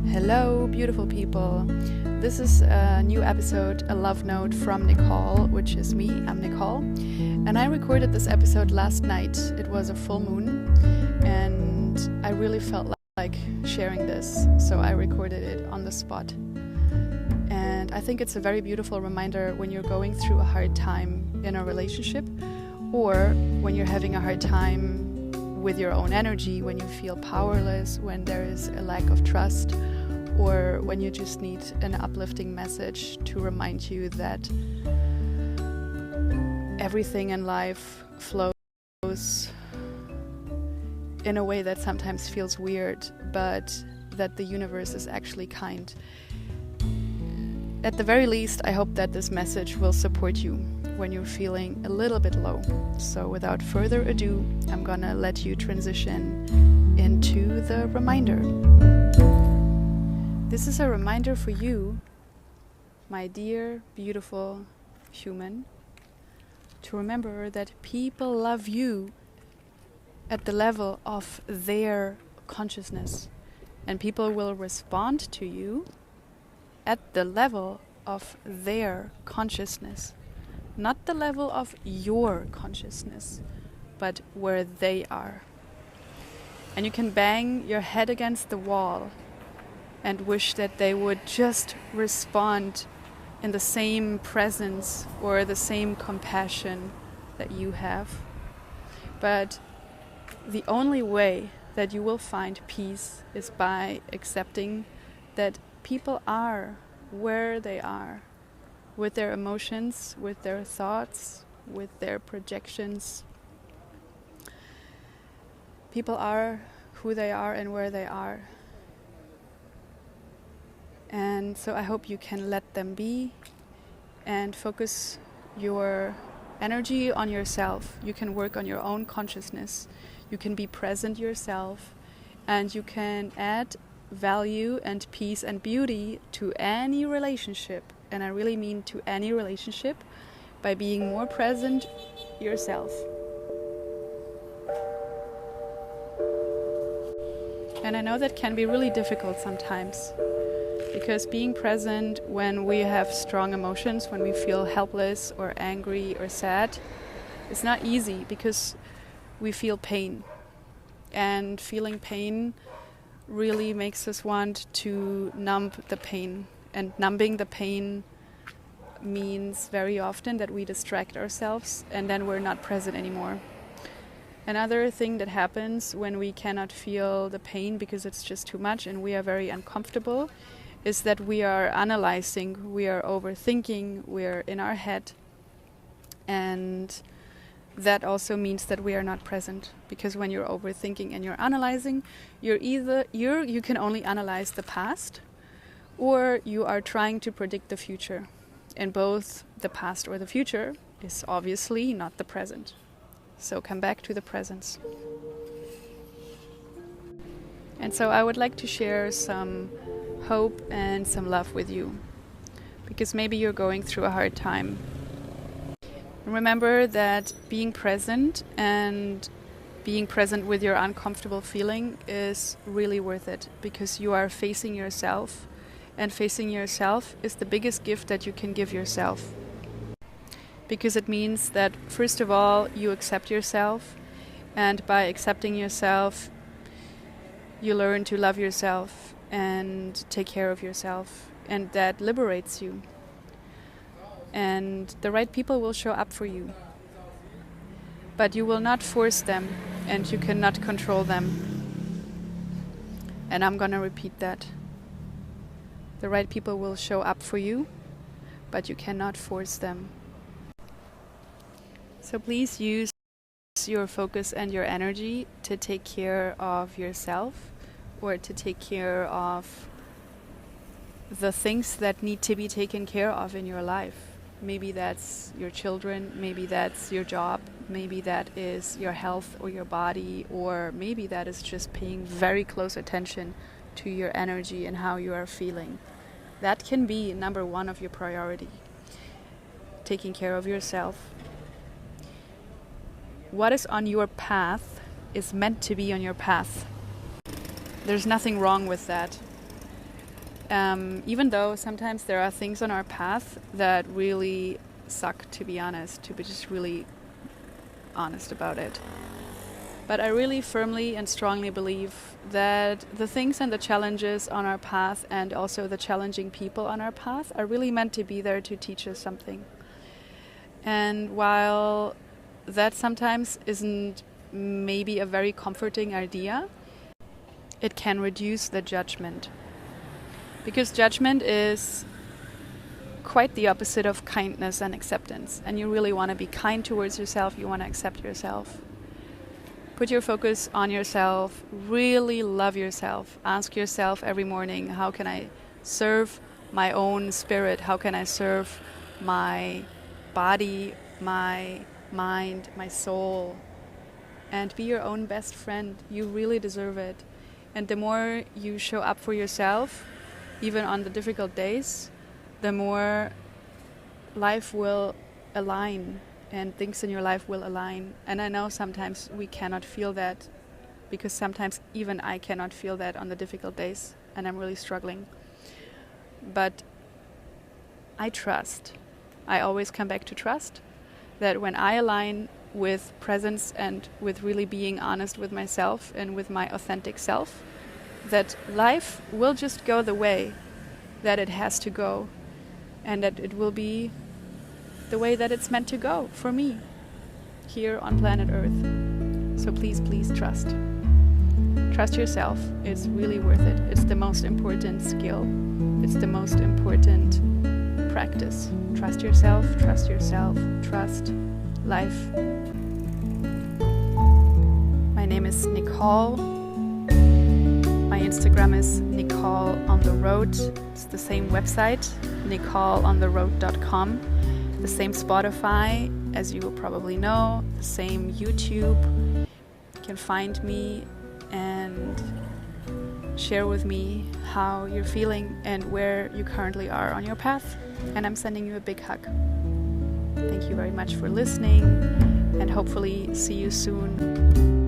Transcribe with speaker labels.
Speaker 1: Hello, beautiful people. This is a new episode, a love note from Nicole, which is me. I'm Nicole. And I recorded this episode last night. It was a full moon, and I really felt like sharing this, so I recorded it on the spot. And I think it's a very beautiful reminder when you're going through a hard time in a relationship, or when you're having a hard time with your own energy, when you feel powerless, when there is a lack of trust, or when you just need an uplifting message to remind you that everything in life flows in a way that sometimes feels weird, but that the universe is actually kind. At the very least, I hope that this message will support you when you're feeling a little bit low. So without further ado, I'm gonna let you transition into the reminder. This is a reminder for you, my dear, beautiful human, to remember that people love you at the level of their consciousness, and people will respond to you at the level of their consciousness. Not the level of your consciousness, but where they are. And you can bang your head against the wall and wish that they would just respond in the same presence or the same compassion that you have. But the only way that you will find peace is by accepting that people are where they are, with their emotions, with their thoughts, with their projections. People are who they are and where they are. And so I hope you can let them be and focus your energy on yourself. You can work on your own consciousness. You can be present yourself, and you can add value and peace and beauty to any relationship. And I really mean to any relationship, by being more present yourself. And I know that can be really difficult sometimes, because being present when we have strong emotions, when we feel helpless or angry or sad, is not easy, because we feel pain. And feeling pain really makes us want to numb the pain. And numbing the pain means very often that we distract ourselves, and then we're not present anymore. Another thing that happens when we cannot feel the pain because it's just too much and we are very uncomfortable is that we are analyzing, we are overthinking, we're in our head. And that also means that we are not present, because when you're overthinking and you're analyzing, you can only analyze the past, or you are trying to predict the future. And both the past or the future is obviously not the present. So come back to the presence. And so I would like to share some hope and some love with you, because maybe you're going through a hard time. Remember that being present and being present with your uncomfortable feeling is really worth it, because you are facing yourself. And facing yourself is the biggest gift that you can give yourself. Because it means that, first of all, you accept yourself. And by accepting yourself, you learn to love yourself and take care of yourself. And that liberates you. And the right people will show up for you. But you will not force them, and you cannot control them. And I'm gonna repeat that. The right people will show up for you, but you cannot force them. So please use your focus and your energy to take care of yourself, or to take care of the things that need to be taken care of in your life. Maybe that's your children, maybe that's your job, maybe that is your health or your body, or maybe that is just paying very close attention to your energy and how you are feeling. That can be number one of your priority. Taking care of yourself. What is on your path is meant to be on your path. There's nothing wrong with that. even though sometimes there are things on our path that really suck, to be honest, to be just really honest about it. But I really firmly and strongly believe that the things and the challenges on our path, and also the challenging people on our path, are really meant to be there to teach us something. And while that sometimes isn't maybe a very comforting idea, it can reduce the judgment. Because judgment is quite the opposite of kindness and acceptance. And you really want to be kind towards yourself, you want to accept yourself. Put your focus on yourself, really love yourself. Ask yourself every morning, how can I serve my own spirit? How can I serve my body, my mind, my soul? And be your own best friend. You really deserve it. And the more you show up for yourself, even on the difficult days, the more life will align and things in your life will align. And I know sometimes we cannot feel that, because sometimes even I cannot feel that on the difficult days, and I'm really struggling. But I trust. I always come back to trust that when I align with presence and with really being honest with myself and with my authentic self, that life will just go the way that it has to go, and that it will be the way that it's meant to go for me here on planet Earth. So please, please trust. Trust yourself. It's really worth it. It's the most important skill. It's the most important practice. Trust yourself, trust yourself, trust life. My name is Nicole. My Instagram is Nicole on the Road. It's the same website, nicoleontheroad.com. The same Spotify, as you will probably know, the same YouTube. You can find me and share with me how you're feeling and where you currently are on your path. And I'm sending you a big hug. Thank you very much for listening, and hopefully see you soon.